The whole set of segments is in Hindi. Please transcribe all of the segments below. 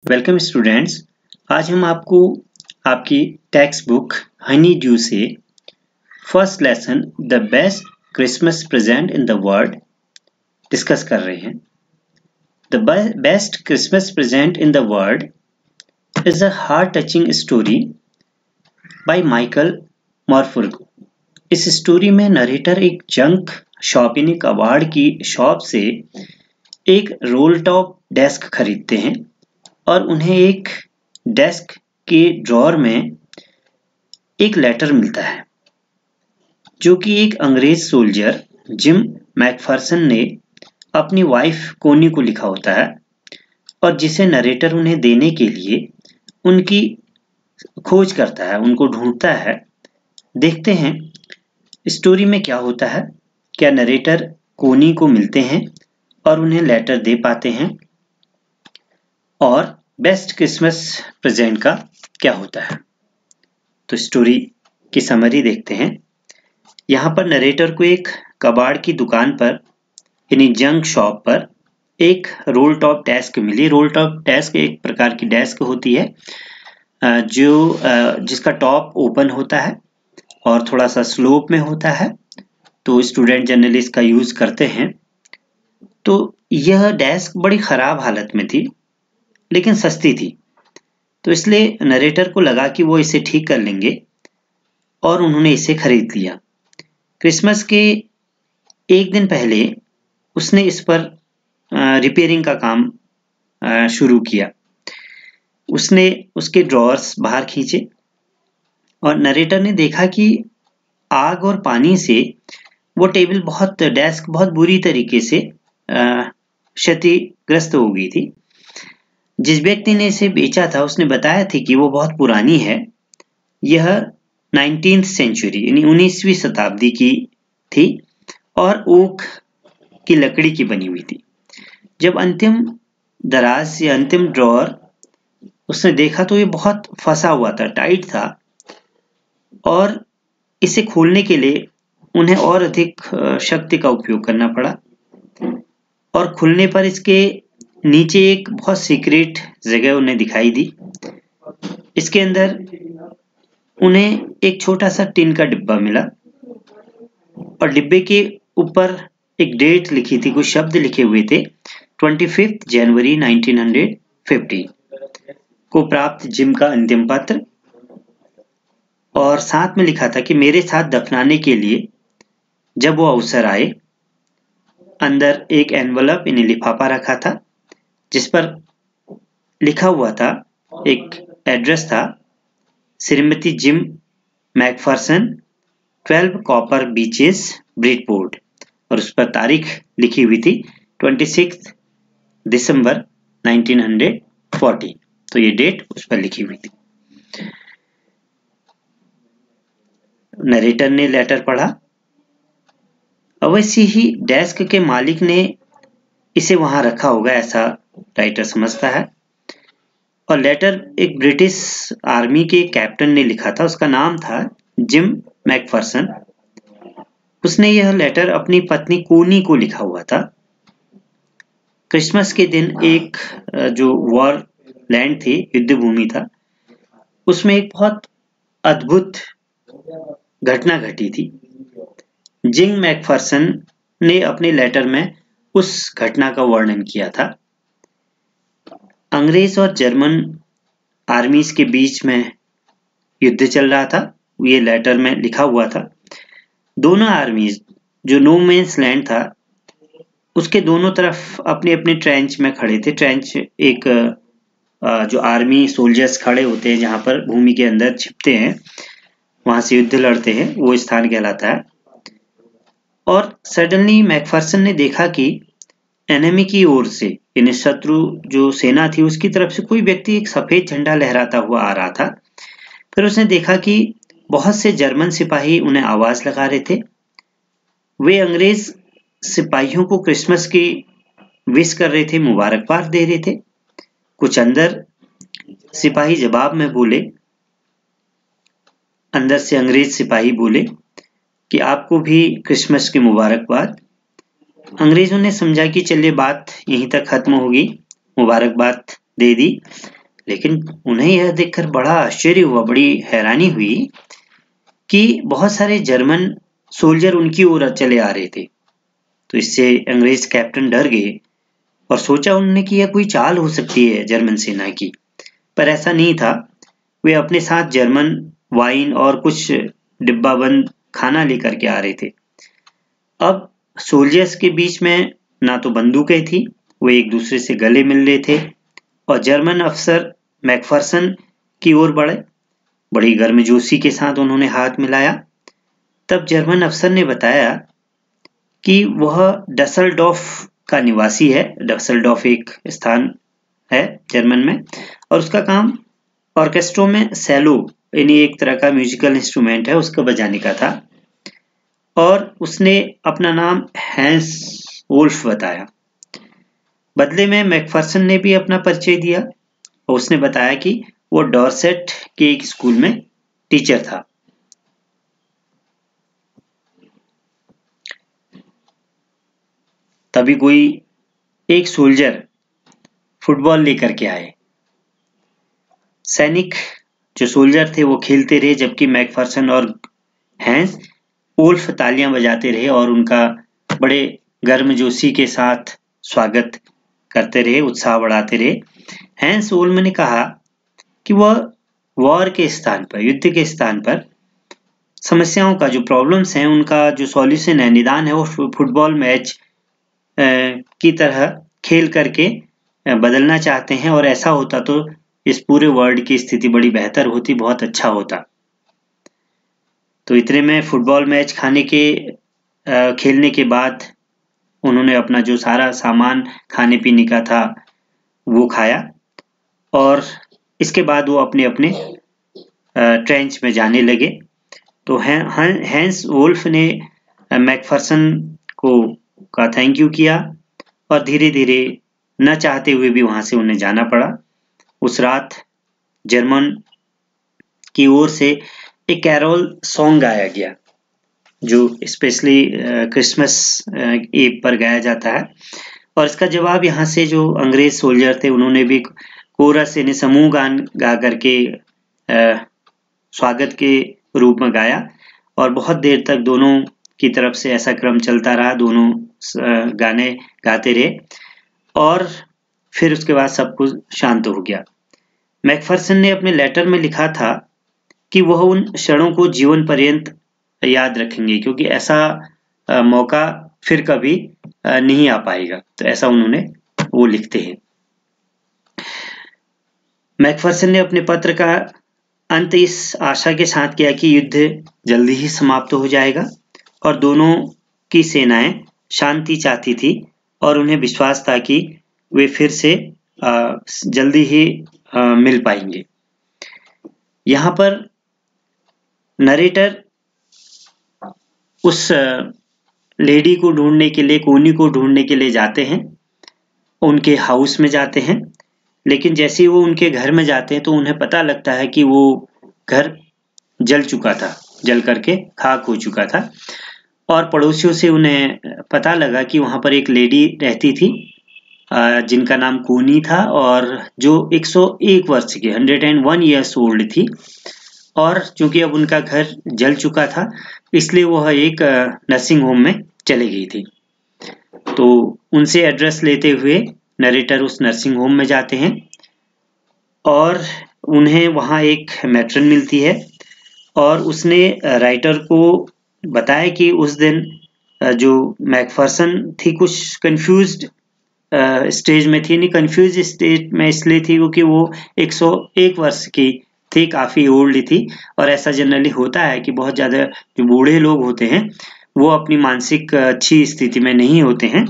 Welcome students. आज हम आपको आपकी टेक्स्ट बुक हनी ड्यू से first lesson the best Christmas present in the world discuss कर रहे हैं। The best Christmas present in the world is a heart touching story by Michael Morpurgo. इस स्टोरी में नरेटर एक जंक शॉप यानी कबाड़ की शॉप से एक रोल टॉप डेस्क खरीदते हैं और उन्हें एक डेस्क के ड्रॉअर में एक लेटर मिलता है जो कि एक अंग्रेज सोल्जर जिम मैकफर्सन ने अपनी वाइफ कोनी को लिखा होता है और जिसे नरेटर उन्हें देने के लिए उनकी खोज करता है, उनको ढूंढता है। देखते हैं स्टोरी में क्या होता है। क्या नरेटर कोनी को मिलते हैं और उन्हें लेटर दे पाते हैं और बेस्ट क्रिसमस प्रेजेंट का क्या होता है। तो स्टोरी की समरी देखते हैं। यहाँ पर नरेटर को एक कबाड़ की दुकान पर यानी जंक शॉप पर एक रोल टॉप डेस्क मिली। रोल टॉप डेस्क एक प्रकार की डेस्क होती है जिसका टॉप ओपन होता है और थोड़ा सा स्लोप में होता है, तो स्टूडेंट जनरली इसका यूज करते हैं। तो यह डेस्क बड़ी खराब हालत में थी लेकिन सस्ती थी, तो इसलिए नरेटर को लगा कि वो इसे ठीक कर लेंगे और उन्होंने इसे खरीद लिया। क्रिसमस के एक दिन पहले उसने इस पर रिपेयरिंग का काम शुरू किया। उसने उसके ड्रॉअर्स बाहर खींचे और नरेटर ने देखा कि आग और पानी से वो डेस्क बहुत बुरी तरीके से क्षतिग्रस्त हो गई थी। जिस व्यक्ति ने इसे बेचा था उसने बताया था कि वो बहुत पुरानी है। यह 19th सेंचुरी यानी 19वीं शताब्दी की थी और ओक की लकड़ी की बनी हुई थी। जब अंतिम दराज या अंतिम ड्रॉअर उसने देखा तो ये बहुत फंसा हुआ था, टाइट था और इसे खोलने के लिए उन्हें और अधिक शक्ति का उपयोग करना पड़ा और खुलने पर इसके नीचे एक बहुत सीक्रेट जगह उन्हें दिखाई दी। इसके अंदर उन्हें एक छोटा सा टिन का डिब्बा मिला और डिब्बे के ऊपर एक डेट लिखी थी, कुछ शब्द लिखे हुए थे। 25 जनवरी 1950 को प्राप्त जिम का अंतिम पत्र, और साथ में लिखा था कि मेरे साथ दफनाने के लिए जब वो अवसर आए। अंदर एक एनवलप यानी लिफाफा रखा था जिस पर लिखा हुआ था, एक एड्रेस था, Shrimati gym Macpherson 12 copper beaches Bridport, और उस पर तारीख लिखी हुई थी 26 दिसंबर 1940। तो ये डेट उस पर लिखी हुई थी। नरेटर ने लेटर पढ़ा। अवश्य ही डेस्क के मालिक ने इसे वहां रखा होगा, ऐसा राइटर समझता है। और लेटर एक ब्रिटिश आर्मी के कैप्टन ने लिखा था, उसका नाम था जिम मैकफर्सन। उसने यह लेटर अपनी पत्नी कोनी को लिखा हुआ था। क्रिसमस के दिन एक जो वॉर लैंड थी, युद्ध भूमि था, उसमें एक बहुत अद्भुत घटना घटी थी। जिम मैकफर्सन ने अपने लेटर में उस घटना का वर्णन किया था। अंग्रेज और जर्मन आर्मीज के बीच में युद्ध चल रहा था, ये लेटर में लिखा हुआ था। दोनों आर्मीज, जो नो मैंस लैंड था, उसके दोनों तरफ अपने अपने ट्रेंच में खड़े थे। ट्रेंच एक जो आर्मी सोल्जर्स खड़े होते हैं जहां पर भूमि के अंदर छिपते हैं, वहां से युद्ध लड़ते हैं, वो स्थान कहलाता है। और सडनली मैकफर्सन ने देखा कि एनिमी की ओर से यानी शत्रु जो सेना थी उसकी तरफ से कोई व्यक्ति एक सफेद झंडा लहराता हुआ आ रहा था। फिर उसने देखा कि बहुत से जर्मन सिपाही उन्हें आवाज लगा रहे थे। वे अंग्रेज सिपाहियों को क्रिसमस की विश कर रहे थे, मुबारकबाद दे रहे थे। कुछ अंदर सिपाही जवाब में बोले, अंदर से अंग्रेज सिपाही बोले कि आपको भी क्रिसमस की मुबारकबाद। अंग्रेजों ने समझा कि चलिए बात यहीं तक खत्म होगी, मुबारकबाद दे दी। लेकिन उन्हें यह देखकर बड़ा आश्चर्य हुआ, बड़ी हैरानी हुई कि बहुत सारे जर्मन सोल्जर उनकी ओर चले आ रहे थे। तो इससे अंग्रेज कैप्टन डर गए और सोचा उन्होंने कि यह कोई चाल हो सकती है जर्मन सेना की, पर ऐसा नहीं था। वे अपने साथ जर्मन वाइन और कुछ डिब्बाबंद खाना लेकर के आ रहे थे। अब सोल्जर्स के बीच में ना तो बंदूकें थी, वे एक दूसरे से गले मिल रहे थे और जर्मन अफसर मैकफर्सन की ओर बढ़े। बड़ी गर्मजोशी के साथ उन्होंने हाथ मिलाया। तब जर्मन अफसर ने बताया कि वह डसेल्डॉर्फ का निवासी है। डसेल्डॉर्फ एक स्थान है जर्मन में और उसका काम ऑर्केस्ट्रो में सेलो यानी एक तरह का म्यूजिकल इंस्ट्रूमेंट है उसको बजाने का था, और उसने अपना नाम हैंस वुल्फ बताया। बदले में मैकफर्सन ने भी अपना परिचय दिया और उसने बताया कि वो डॉर्सेट के एक स्कूल में टीचर था। तभी कोई एक सोल्जर फुटबॉल लेकर के आए। सैनिक जो सोल्जर थे वो खेलते रहे, जबकि मैकफर्सन और हैंस वुल्फ तालियां बजाते रहे और उनका बड़े गर्मजोशी के साथ स्वागत करते रहे, उत्साह बढ़ाते रहे। हैंस वुल्फ ने कहा कि वह वॉर के स्थान पर, युद्ध के स्थान पर समस्याओं का जो प्रॉब्लम्स हैं उनका जो सॉल्यूशन है, निदान है, वो फुटबॉल मैच की तरह खेल करके बदलना चाहते हैं, और ऐसा होता तो इस पूरे वर्ल्ड की स्थिति बड़ी बेहतर होती, बहुत अच्छा होता। तो इतने में फुटबॉल मैच खेलने के बाद उन्होंने अपना जो सारा सामान खाने पीने का था वो खाया और इसके बाद वो अपने अपने ट्रेंच में जाने लगे। तो हैंस वुल्फ ने मैकफर्सन का थैंक यू किया और धीरे धीरे न चाहते हुए भी वहां से उन्हें जाना पड़ा। उस रात जर्मन की ओर से एक कैरोल सॉन्ग गाया गया जो स्पेशली क्रिसमस ईव पर गाया जाता है, और इसका जवाब यहाँ से जो अंग्रेज सोल्जर थे उन्होंने भी कोरस यानी समूह गान गा करके स्वागत के रूप में गाया, और बहुत देर तक दोनों की तरफ से ऐसा क्रम चलता रहा, दोनों गाने गाते रहे और फिर उसके बाद सब कुछ शांत हो गया। मैकफर्सन ने अपने लेटर में लिखा था कि वह उन क्षणों को जीवन पर्यंत याद रखेंगे क्योंकि ऐसा मौका फिर कभी नहीं आ पाएगा। तो ऐसा वो लिखते हैं। मैकफर्सन ने अपने पत्र का अंत इस आशा के साथ किया कि युद्ध जल्दी ही समाप्त हो जाएगा और दोनों की सेनाएं शांति चाहती थी और उन्हें विश्वास था कि वे फिर से जल्दी ही मिल पाएंगे। यहाँ पर नरेटर उस लेडी को ढूंढने के लिए, कोनी को ढूंढने के लिए जाते हैं, उनके हाउस में जाते हैं, लेकिन जैसे ही वो उनके घर में जाते हैं तो उन्हें पता लगता है कि वो घर जल चुका था, जल करके खाक हो चुका था, और पड़ोसियों से उन्हें पता लगा कि वहां पर एक लेडी रहती थी जिनका नाम कोनी था और जो 101 वर्ष की 101 इयर्स ओल्ड थी, और चूंकि अब उनका घर जल चुका था इसलिए वह एक नर्सिंग होम में चली गई थी। तो उनसे एड्रेस लेते हुए नरेटर उस नर्सिंग होम में जाते हैं और उन्हें वहां एक मैट्रन मिलती है और उसने राइटर को बताया कि उस दिन जो मैकफर्सन थी कुछ कंफ्यूज्ड स्टेज में थी। नहीं, कंफ्यूज स्टेज में इसलिए थी क्योंकि वो 101 वर्ष की थी, काफी ओल्ड थी, और ऐसा जनरली होता है कि बहुत ज्यादा जो बूढ़े लोग होते हैं वो अपनी मानसिक अच्छी स्थिति में नहीं होते हैं,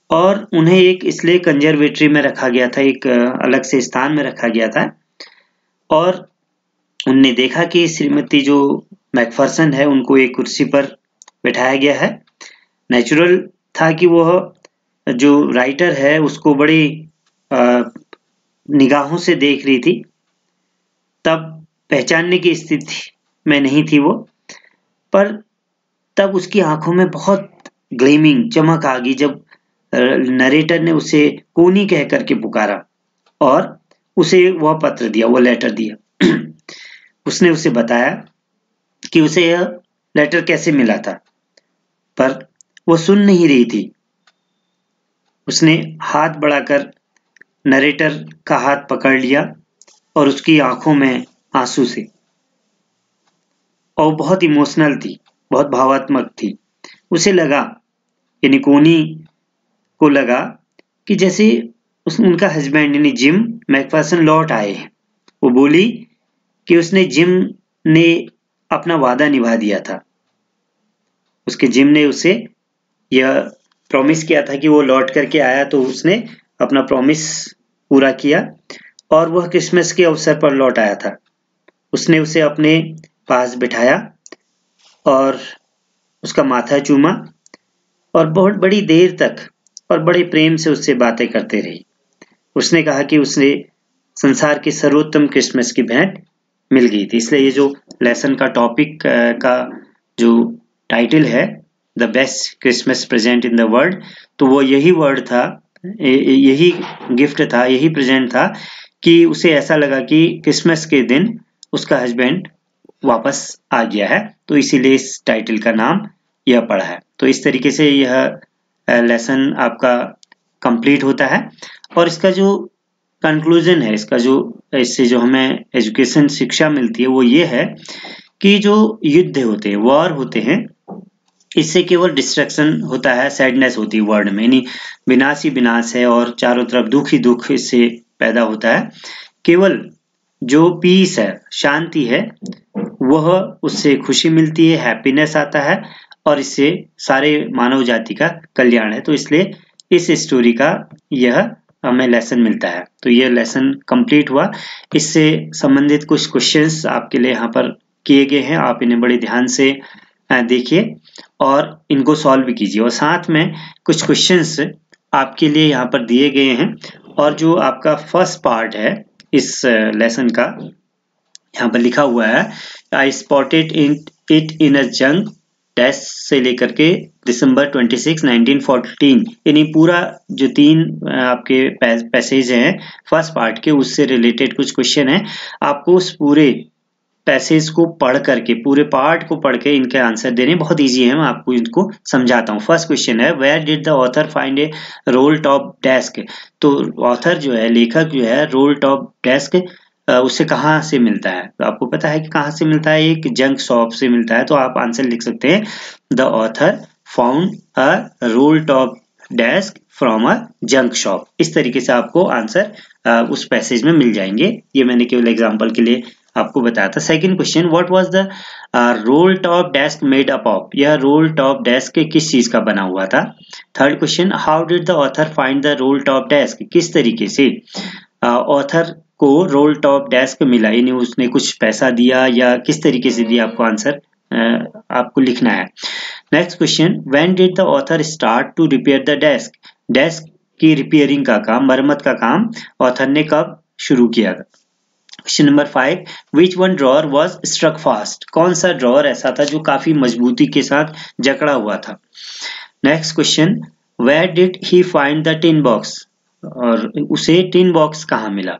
और उन्हें एक इसलिए कंजर्वेटरी में रखा गया था, एक अलग से स्थान में रखा गया था। और उनने देखा कि श्रीमती जो मैकफर्सन है उनको एक कुर्सी पर बैठाया गया है। नेचुरल था कि वह जो राइटर है उसको बड़ी निगाहों से देख रही थी, तब पहचानने की स्थिति में नहीं थी वो, पर तब उसकी आंखों में बहुत ग्लेमिंग चमक आ गई जब नरेटर ने उसे कोनी कह करके पुकारा, और उसे वह पत्र दिया, वो लेटर दिया। उसने उसे बताया कि उसे यह लेटर कैसे मिला था, पर वो सुन नहीं रही थी। उसने हाथ बढ़ाकर नरेटर का हाथ पकड़ लिया और उसकी आंखों में आंसू से, और बहुत इमोशनल थी, बहुत भावात्मक थी। उसे लगा, यानी कोनी को लगा कि जैसे उनका हस्बैंड यानी जिम मैकफर्सन लौट आए हैं। वो बोली कि उसने जिम ने अपना वादा निभा दिया था। उसके जिम ने उसे यह प्रॉमिस किया था कि वो लौट करके आया, तो उसने अपना प्रॉमिस पूरा किया और वह क्रिसमस के अवसर पर लौट आया था। उसने उसे अपने पास बिठाया और उसका माथा चूमा और बहुत बड़ी देर तक और बड़े प्रेम से उससे बातें करते रही। उसने कहा कि उसने संसार की सर्वोत्तम क्रिसमस की भेंट मिल गई थी। इसलिए ये जो लेसन का टॉपिक का जो टाइटल है, the best Christmas present in the world, तो वो यही वर्ड था, यही गिफ्ट था, यही प्रेजेंट था कि उसे ऐसा लगा कि क्रिसमस के दिन उसका हस्बैंड वापस आ गया है, तो इसीलिए इस टाइटल का नाम यह पड़ा है। तो इस तरीके से यह लेसन आपका कंप्लीट होता है। और इसका जो कंक्लूजन है, इससे जो हमें एजुकेशन शिक्षा मिलती है, वो ये है कि जो युद्ध होते हैं, वॉर होते हैं, इससे केवल डिस्ट्रक्शन होता है, सैडनेस होती है वर्ल्ड में, यानी विनाश ही विनाश है और चारों तरफ दुख ही दुख इससे पैदा होता है। केवल जो पीस है, शांति है, वह उससे खुशी मिलती है, हैप्पीनेस आता है और इससे सारे मानव जाति का कल्याण है। तो इसलिए इस स्टोरी का यह हमें लेसन मिलता है। तो यह लेसन कंप्लीट हुआ। इससे संबंधित कुछ क्वेश्चंस आपके लिए यहाँ पर किए गए हैं, आप इन्हें बड़े ध्यान से देखिए और इनको सॉल्व कीजिए। और साथ में कुछ क्वेश्चंस आपके लिए यहाँ पर दिए गए हैं। और जो आपका फर्स्ट पार्ट है इस लेसन का, यहाँ पर लिखा हुआ है, आई स्पॉटेड इट इन अ जंग डैश से लेकर के दिसंबर 26, 1914, यानी पूरा जो 3 आपके पैसेज हैं फर्स्ट पार्ट के, उससे रिलेटेड कुछ क्वेश्चन है। आपको उस पूरे पैसेज को पढ़ करके, पूरे पार्ट को पढ़ के इनके आंसर देने बहुत इजी है। मैं आपको इनको समझाता हूँ। फर्स्ट क्वेश्चन है, where did the author find a roll top desk. तो ऑथर जो है, लेखक जो है, रोल टॉप डेस्क उसे कहाँ से मिलता है? तो आपको पता है कि कहाँ से मिलता है, एक जंक शॉप से मिलता है। तो आप आंसर लिख सकते हैं, the author found a role top desk from a junk shop. इस तरीके से आपको आंसर उस पैसेज में मिल जाएंगे। ये मैंने केवल एग्जांपल के लिए आपको बताया था। Second question, what was the role top desk made up of. यह रोल टॉप डेस्क किस चीज का बना हुआ था। Third question, how did the author find the role top desk. किस तरीके से ऑथर को रोल टॉप डेस्क मिला, यानी उसने कुछ पैसा दिया या किस तरीके से दिया, आपको आंसर आपको लिखना है। Next question, when did the author start to repair the desk. Desk की रिपेयरिंग का काम, मरम्मत का काम ऑथर ने कब शुरू किया था। Question number 5, which one drawer was struck fast. कौन सा ड्रॉअर ऐसा था जो काफी मजबूती के साथ जकड़ा हुआ था। Next question, where did he find the tin box. और उसे टिन बॉक्स कहाँ मिला,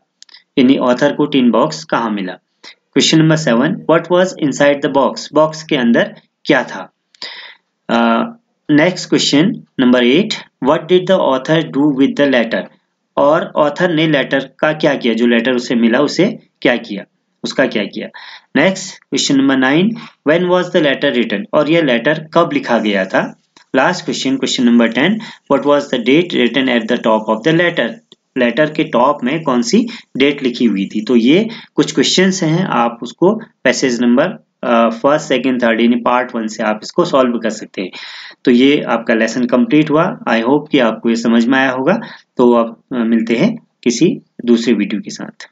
यानी ऑथर को टिन बॉक्स कहाँ मिला। Question number 7, what was inside the box. Box के अंदर क्या था। Next question number 8, what did the author do with the letter. और ऑथर ने लेटर का क्या किया, जो लेटर उसे मिला उसे क्या किया, उसका क्या किया। Next question number 9, when was the letter written. और यह लेटर कब लिखा गया था। Last question, question number 10, what was the date written at the top of the letter. Letter के टॉप में कौन सी डेट लिखी हुई थी। तो ये कुछ क्वेश्चंस हैं, आप उसको passage number first, second, third, यानी पार्ट 1 से आप इसको सॉल्व कर सकते हैं। तो ये आपका लेसन कंप्लीट हुआ। आई होप कि आपको ये समझ में आया होगा। तो अब मिलते हैं किसी दूसरे वीडियो के साथ।